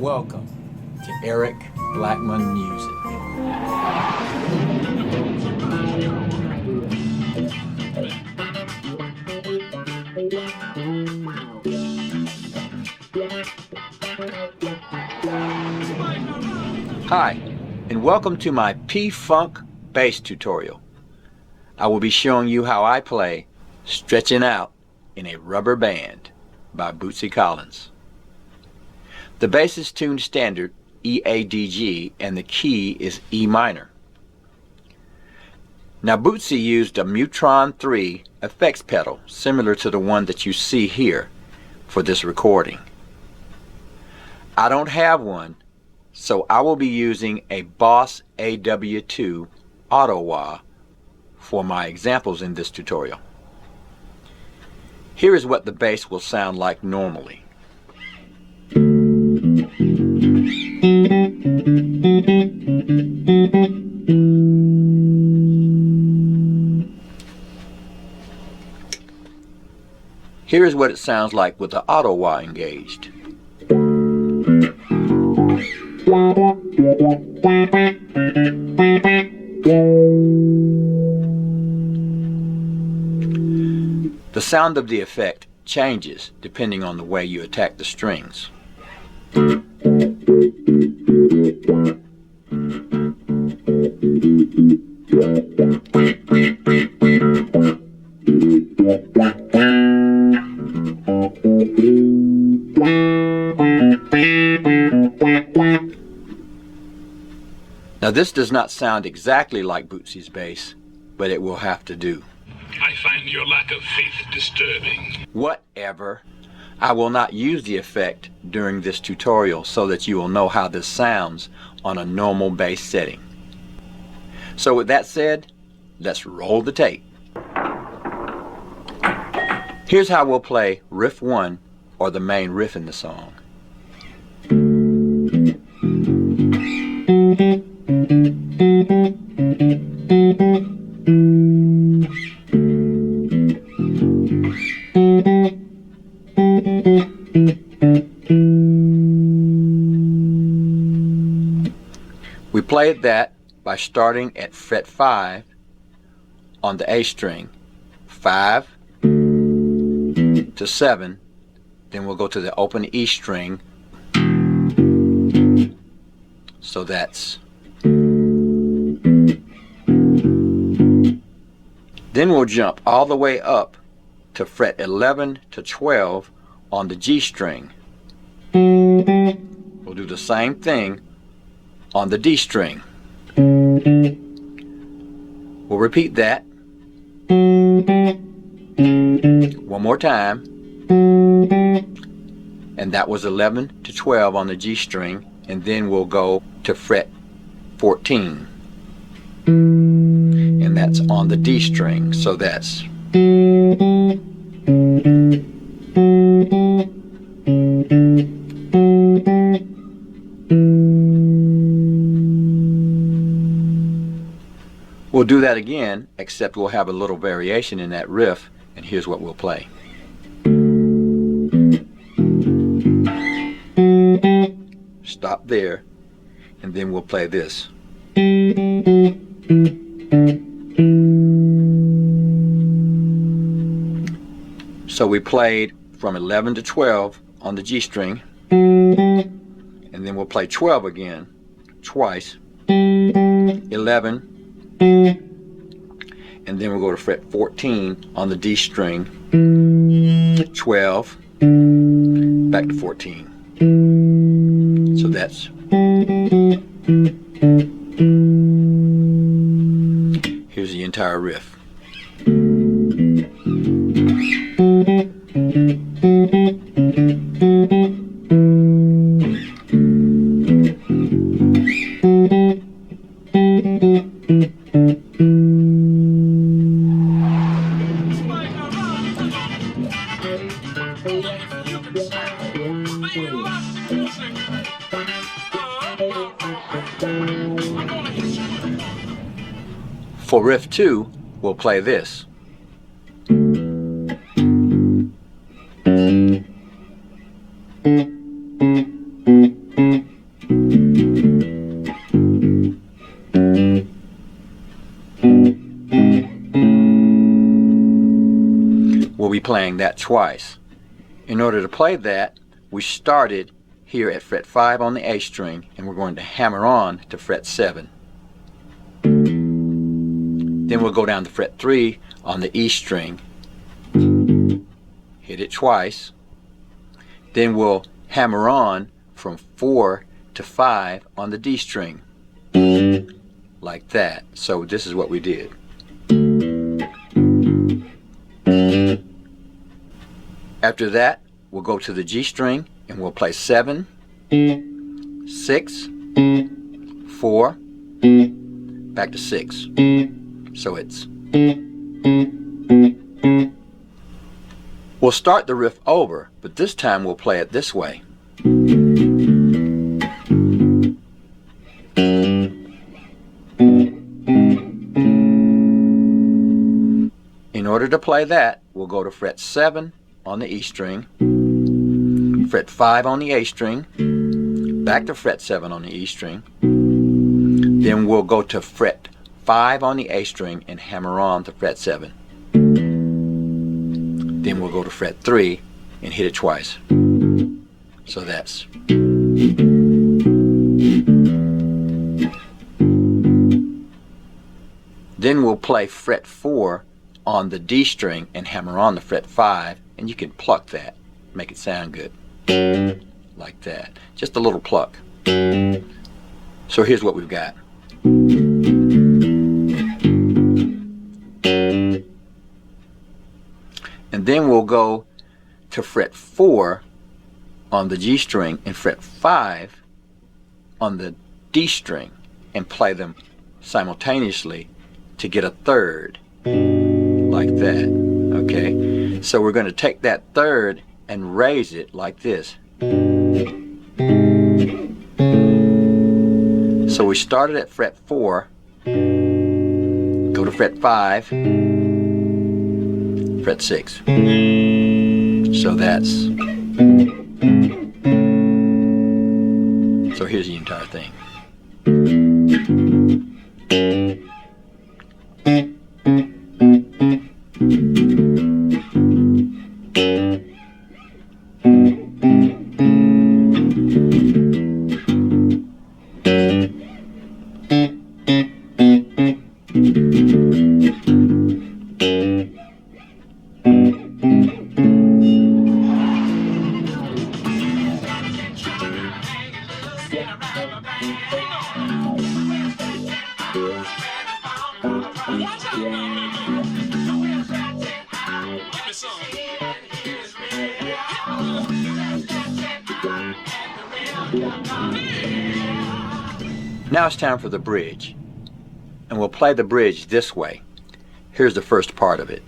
Welcome to Eric Blackman Music. Hi, and welcome to my P-Funk bass tutorial. I will be showing you how I play Stretchin' Out in a Rubber Band by Bootsy Collins. The bass is tuned standard E-A-D-G and the key is E minor. Now Bootsy used a Mutron 3 effects pedal similar to the one that you see here for this recording. I don't have one, so I will be using a Boss AW2 auto wah for my examples in this tutorial. Here is what the bass will sound like normally. Here is what it sounds like with the auto wah engaged. The sound of the effect changes depending on the way you attack the strings. Now this does not sound exactly like Bootsy's bass, but it will have to do. I find your lack of faith disturbing. Whatever. I will not use the effect during this tutorial so that you will know how this sounds on a normal bass setting. So with that said, let's roll the tape. Here's how we'll play riff 1, or the main riff in the song. We played that by starting at fret 5 on the A string, 5 to 7, then we'll go to the open E string, so that's, then we'll jump all the way up to fret 11 to 12 on the G string. We'll do the same thing on the D string. We'll repeat that one more time, and that was 11 to 12 on the G string, and then we'll go to fret 14, and that's on the D string, so that's we'll do that again, except we'll have a little variation in that riff, and here's what we'll play. Stop there, and then we'll play this. So we played from 11 to 12 on the G string, and then we'll play 12 again, twice, 11, and then we'll go to fret 14 on the D string, 12, back to 14. So that's, here's the entire riff. For riff 2, we'll play this. we'll be playing that twice. In order to play that, we started here at fret 5 on the A string, and we're going to hammer on to fret 7. Then we'll go down to fret 3 on the E string, hit it twice. Then we'll hammer on from 4 to 5 on the D string, like that. So this is what we did. After that, we'll go to the G string and we'll play 7, 6, 4, back to 6. So it's. We'll start the riff over, but this time we'll play it this way. In order to play that, we'll go to fret 7 on the E string, fret 5 on the A string, back to fret 7 on the E string, then we'll go to fret 5 on the A string and hammer on to fret 7. Then we'll go to fret 3 and hit it twice. So that's. Then we'll play fret 4 on the D string and hammer on the fret 5, and you can pluck that, make it sound good, like that. Just a little pluck. So here's what we've got. And then we'll go to fret 4 on the G string and fret 5 on the D string and play them simultaneously to get a third, like that. Okay, so we're going to take that third and raise it like this. So we started at fret 4, go to fret 5, fret 6. So that's. So here's the entire thing. Now it's time for the bridge, and we'll play the bridge this way. Here's the first part of it.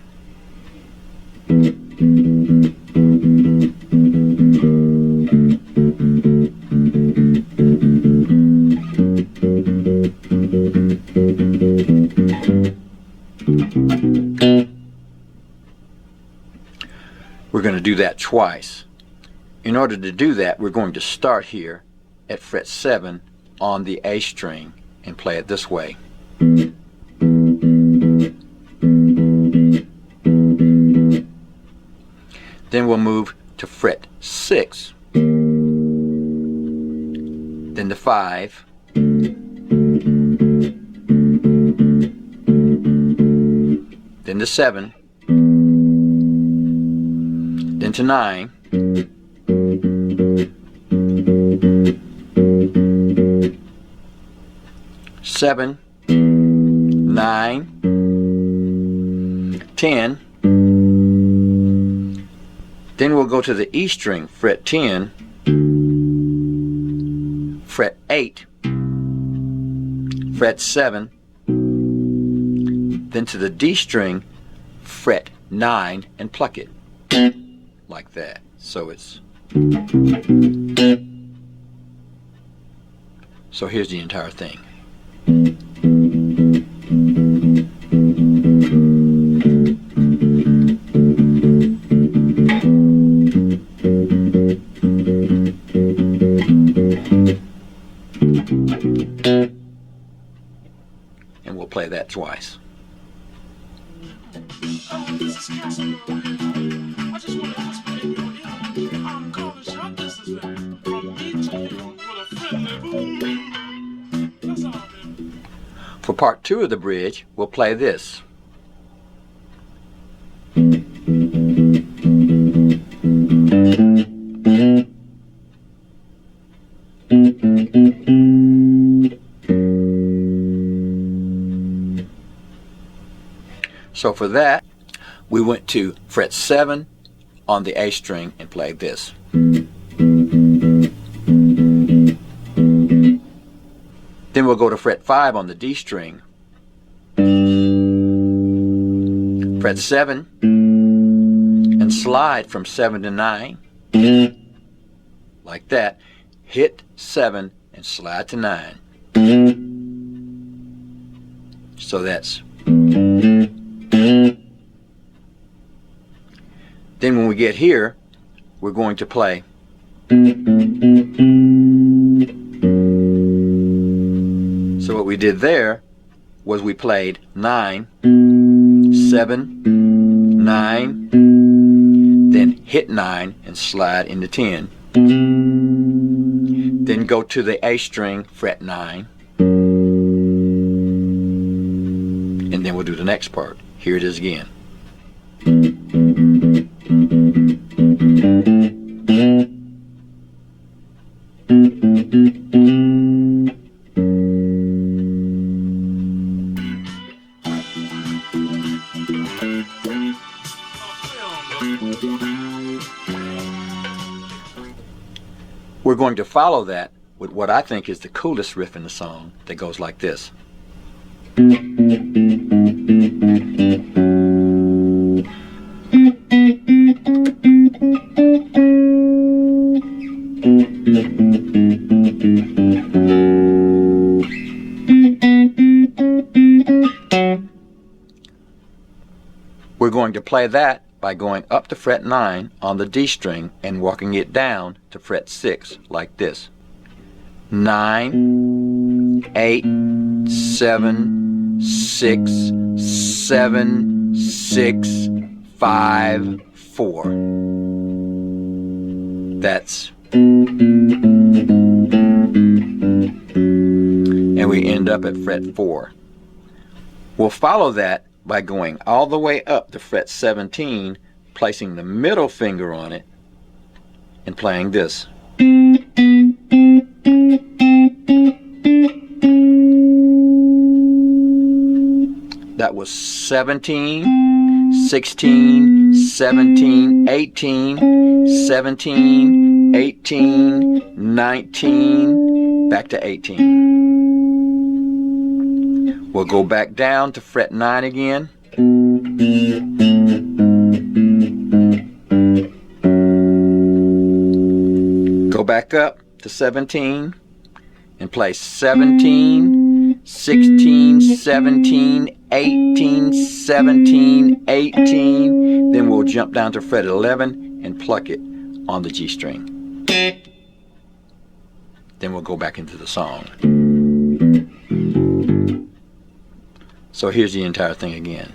We're going to do that twice. In order to do that, we're going to start here at fret 7 on the A string and play it this way. Then we'll move to fret 6, then to 5, then to 7, then to 9, seven, 9, 10. Then we'll go to the E string, fret 10, fret 8, fret 7, then to the D string, fret 9, and pluck it, like that. So it's. So here's the entire thing. And we'll play that twice. part 2 of the bridge, we'll play this. So for that, we went to fret 7 on the A string and played this. Then we'll go to fret 5 on the D string, fret 7, and slide from 7 to 9, like that. Hit 7 and slide to 9. So that's. Then when we get here, we're going to play. So what we did there was we played 9, 7, 9, then hit 9 and slide into 10. Then go to the A string, fret 9, and then we'll do the next part. Here it is again. We're going to follow that with what I think is the coolest riff in the song that goes like this. We're going to play that by going up to fret 9 on the D string and walking it down to fret 6 like this. 9, 8, 7, 6, 7, 6, 5, 4. That's. And we end up at fret 4. We'll follow that by going all the way up to fret 17, placing the middle finger on it, and playing this. That was 17, 16, 17, 18, 17, 18, 19, back to 18. We'll go back down to fret 9 again. Go back up to 17 and play 17, 16, 17, 18, 17, 18. Then we'll jump down to fret 11 and pluck it on the G string. Then we'll go back into the song. So here's the entire thing again.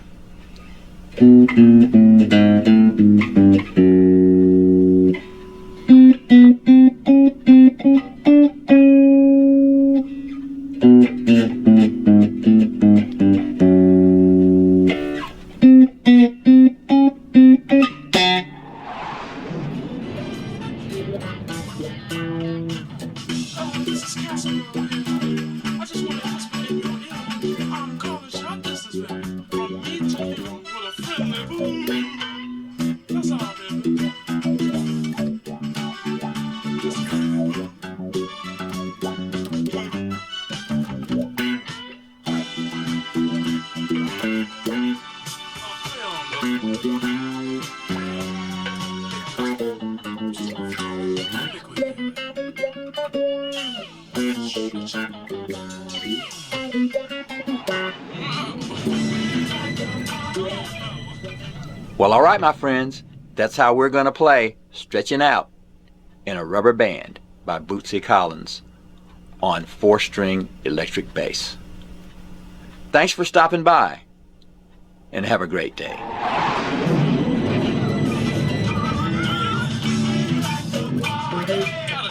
Well, all right, my friends, that's how we're going to play Stretchin' Out in a Rubber Band by Bootsy Collins on 4-string electric bass. Thanks for stopping by, and have a great day. Gotta